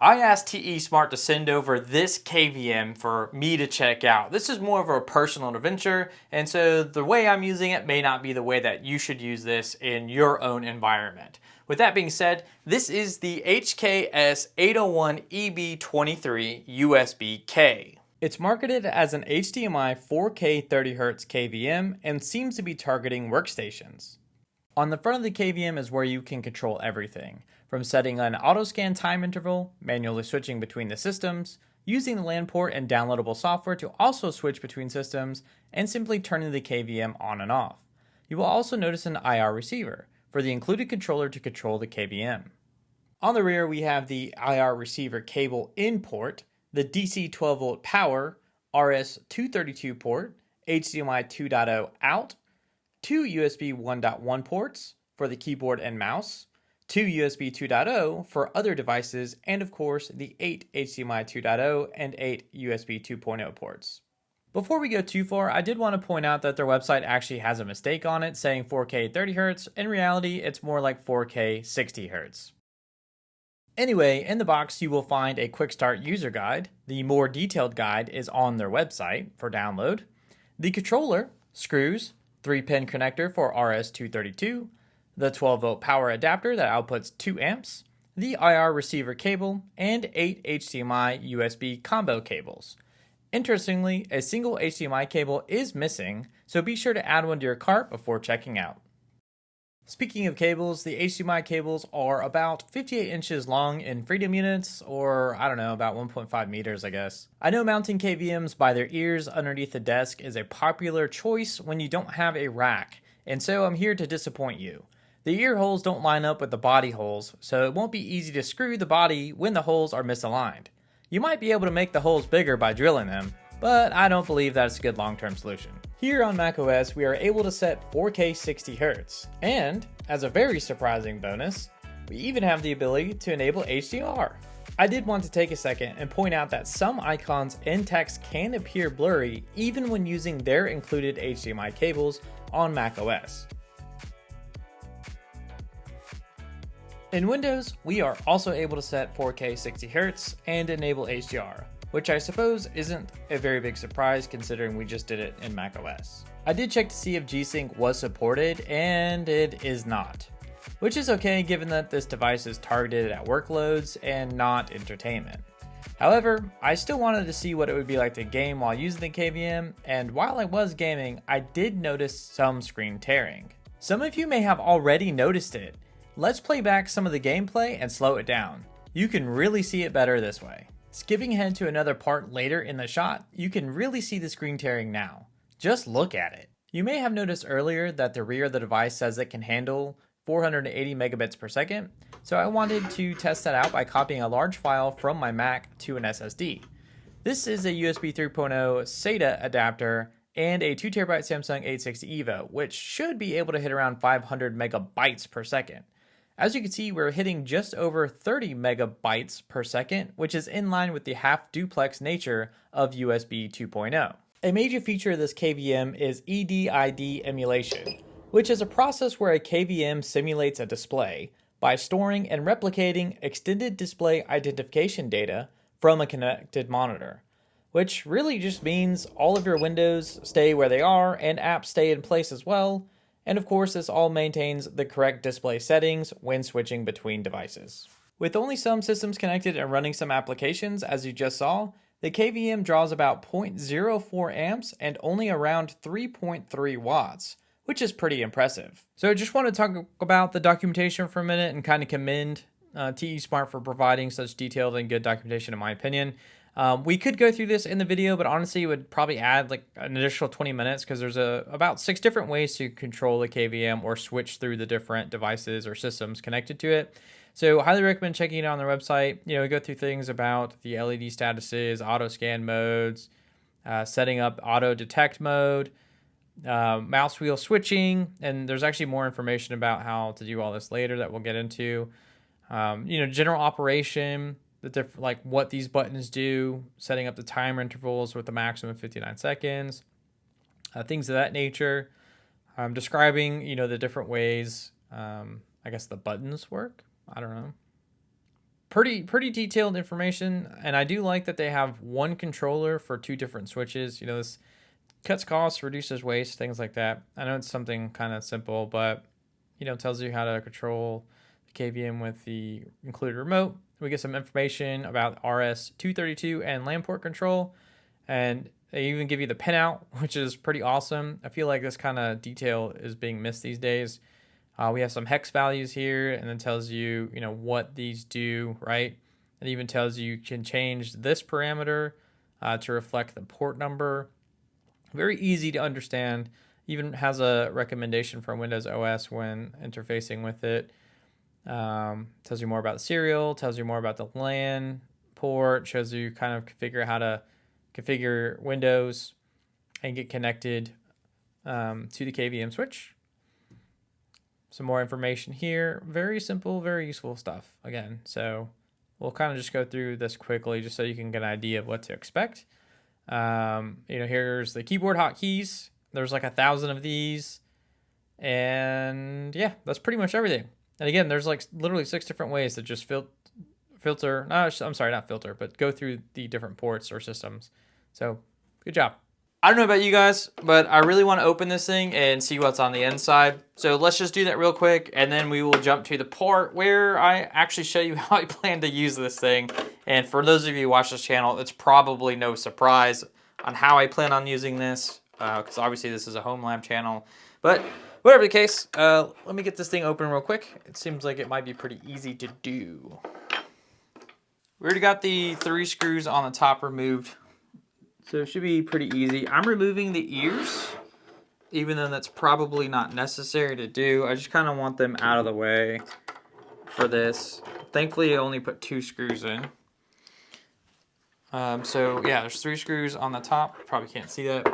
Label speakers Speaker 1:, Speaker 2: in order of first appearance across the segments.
Speaker 1: I asked TESmart to send over this KVM for me to check out. This is more of a personal adventure, and so the way I'm using it may not be the way that you should use this in your own environment. With that being said, this is the HKS801-EB23-USBK. It's marketed as an HDMI 4K 30Hz KVM and seems to be targeting workstations. On the front of the KVM is where you can control everything, from setting an auto-scan time interval, manually switching between the systems, using the LAN port and downloadable software to also switch between systems, and simply turning the KVM on and off. You will also notice an IR receiver for the included controller to control the KVM. On the rear we have the IR receiver cable in port, the DC 12V power, RS-232 port, HDMI 2.0 out, 2 USB 1.1 ports for the keyboard and mouse, 2 USB 2.0 for other devices, and of course the 8 HDMI 2.0 and 8 USB 2.0 ports. Before we go too far, I did want to point out that their website actually has a mistake on it saying 4K 30Hz. In reality, it's more like 4K 60Hz. Anyway, in the box you will find a quick start user guide. The more detailed guide is on their website for download. The controller, screws, 3-pin connector for RS-232, the 12V power adapter that outputs 2 amps, the IR receiver cable, and 8 HDMI USB combo cables. Interestingly, a single HDMI cable is missing, so be sure to add one to your cart before checking out. Speaking of cables, the HDMI cables are about 58 inches long in freedom units, or I don't know, about 1.5 meters I guess. I know mounting KVMs by their ears underneath the desk is a popular choice when you don't have a rack, and so I'm here to disappoint you. The ear holes don't line up with the body holes, so it won't be easy to screw the body when the holes are misaligned. You might be able to make the holes bigger by drilling them, but I don't believe that's a good long-term solution. Here on macOS, we are able to set 4K 60Hz, and as a very surprising bonus, we even have the ability to enable HDR. I did want to take a second and point out that some icons and text can appear blurry even when using their included HDMI cables on macOS. In Windows, we are also able to set 4K 60Hz and enable HDR, which I suppose isn't a very big surprise considering we just did it in macOS. I did check to see if G-Sync was supported, and it is not, which is okay given that this device is targeted at workloads and not entertainment. However, I still wanted to see what it would be like to game while using the KVM, and while I was gaming, I did notice some screen tearing. Some of you may have already noticed it. Let's play back some of the gameplay and slow it down. You can really see it better this way. Skipping ahead to another part later in the shot, you can really see the screen tearing now. Just look at it. You may have noticed earlier that the rear of the device says it can handle 480 megabits per second, so I wanted to test that out by copying a large file from my Mac to an SSD. This is a USB 3.0 SATA adapter and a 2TB Samsung 860 EVO, which should be able to hit around 500 megabytes per second. As you can see, we're hitting just over 30 megabytes per second, which is in line with the half-duplex nature of USB 2.0. A major feature of this KVM is EDID emulation, which is a process where a KVM simulates a display by storing and replicating extended display identification data from a connected monitor, which really just means all of your windows stay where they are and apps stay in place as well. And of course, this all maintains the correct display settings when switching between devices. With only some systems connected and running some applications, as you just saw, the KVM draws about 0.04 amps and only around 3.3 watts, which is pretty impressive. So I just want to talk about the documentation for a minute and kind of commend TESmart for providing such detailed and good documentation in my opinion. We could go through this in the video, but honestly it would probably add like an additional 20 minutes because there's about 6 different ways to control the KVM or switch through the different devices or systems connected to it. So highly recommend checking it out on their website. You know, we go through things about the LED statuses, auto scan modes, setting up auto detect mode, mouse wheel switching, and there's actually more information about how to do all this later that we'll get into. General operation, like what these buttons do, setting up the timer intervals with the maximum of 59 seconds, things of that nature. Describing, the different ways, I guess the buttons work. I don't know. pretty detailed information, and I do like that they have one controller for 2 different switches. You know, this cuts costs, reduces waste, things like that. I know it's something kind of simple, but you know, tells you how to control the KVM with the included remote. We get some information about RS-232 and LAN port control, and they even give you the pinout, which is pretty awesome. I feel like this kind of detail is being missed these days. We have some hex values here, and then tells you, you know, what these do, right? It even tells you can change this parameter to reflect the port number. Very easy to understand. Even has a recommendation from Windows OS when interfacing with it. Tells you more about the serial, tells you more about the LAN port, shows you kind of how to configure Windows and get connected to the KVM switch. Some more information here. Very simple, very useful stuff. Again, so we'll kind of just go through this quickly just so you can get an idea of what to expect. You know, here's the keyboard hotkeys. There's like 1,000 of these, and yeah, that's pretty much everything. And again, there's like literally 6 different ways to just filter. No, I'm sorry, not filter, but go through the different ports or systems. So good job. I don't know about you guys, but I really want to open this thing and see what's on the inside. So let's just do that real quick, and then we will jump to the part where I actually show you how I plan to use this thing. And for those of you who watch this channel, it's probably no surprise on how I plan on using this, because obviously this is a home lab channel. But whatever the case, let me get this thing open real quick. It seems like it might be pretty easy to do. We already got the 3 screws on the top removed, so it should be pretty easy. I'm removing the ears, even though that's probably not necessary to do. I just kind of want them out of the way for this. Thankfully, I only put 2 screws in. So yeah, there's 3 screws on the top. Probably can't see that.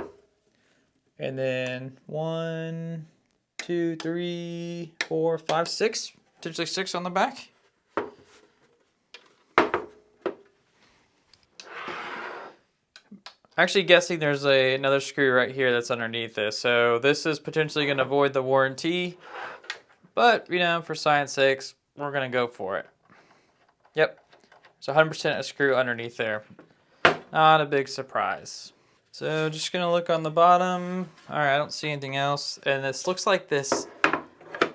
Speaker 1: And then 1, 2, 3, 4, 5, 6. Potentially 6 on the back. Actually guessing there's another screw right here that's underneath this. So this is potentially going to void the warranty. But, you know, for science sakes, we're going to go for it. Yep. So 100% a screw underneath there. Not a big surprise. So just going to look on the bottom. All right, I don't see anything else. And this looks like this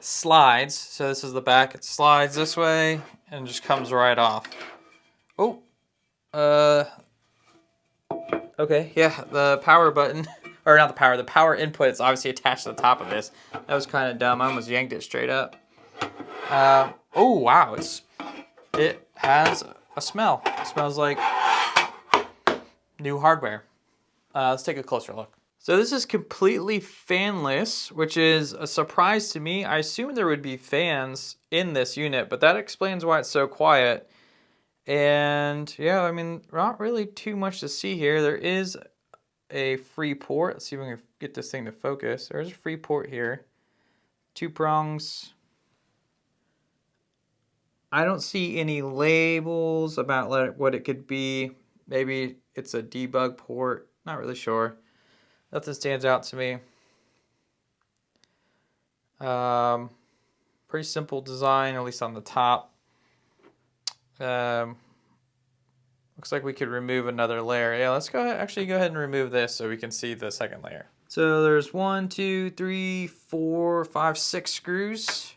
Speaker 1: slides. So this is the back. It slides this way and just comes right off. Oh. Okay, yeah, the power button, or not the power input is obviously attached to the top of this. That was kind of dumb. I almost yanked it straight up. Oh, wow, it has a smell. It smells like new hardware. Let's take a closer look. So this is completely fanless, which is a surprise to me. I assumed there would be fans in this unit, but that explains why it's so quiet. And yeah, I mean, not really too much to see here. There is a free port. Let's see if we can get this thing to focus. There's a free port here. 2 prongs. I don't see any labels about what it could be. Maybe it's a debug port. Not really sure. Nothing stands out to me. Pretty simple design, at least on the top. Looks like we could remove another layer. Yeah, let's go ahead and remove this so we can see the second layer. So there's 1, 2, 3, 4, 5, 6 screws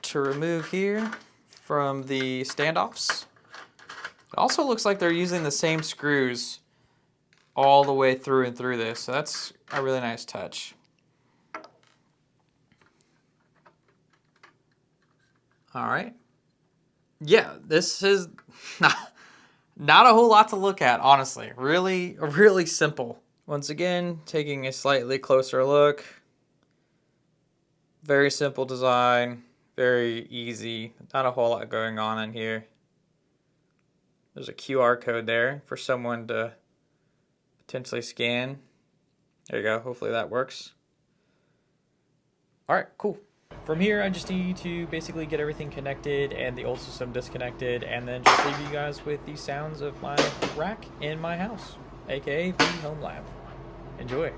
Speaker 1: to remove here from the standoffs. It also looks like they're using the same screws all the way through and through this, so that's a really nice touch. All right. Yeah, this is not a whole lot to look at, honestly. Really simple. Once again, taking a slightly closer look. Very simple design, very easy. Not a whole lot going on in here. There's a QR code there for someone to potentially scan. There you go, hopefully that works. All right, cool. From here, I just need to basically get everything connected and the old system disconnected, and then just leave you guys with the sounds of my rack in my house, aka the home lab. Enjoy.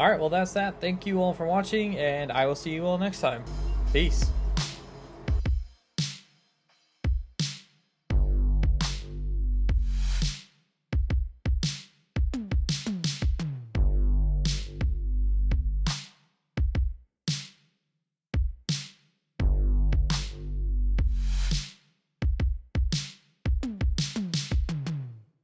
Speaker 1: Alright, well that's that. Thank you all for watching, and I will see you all next time. Peace.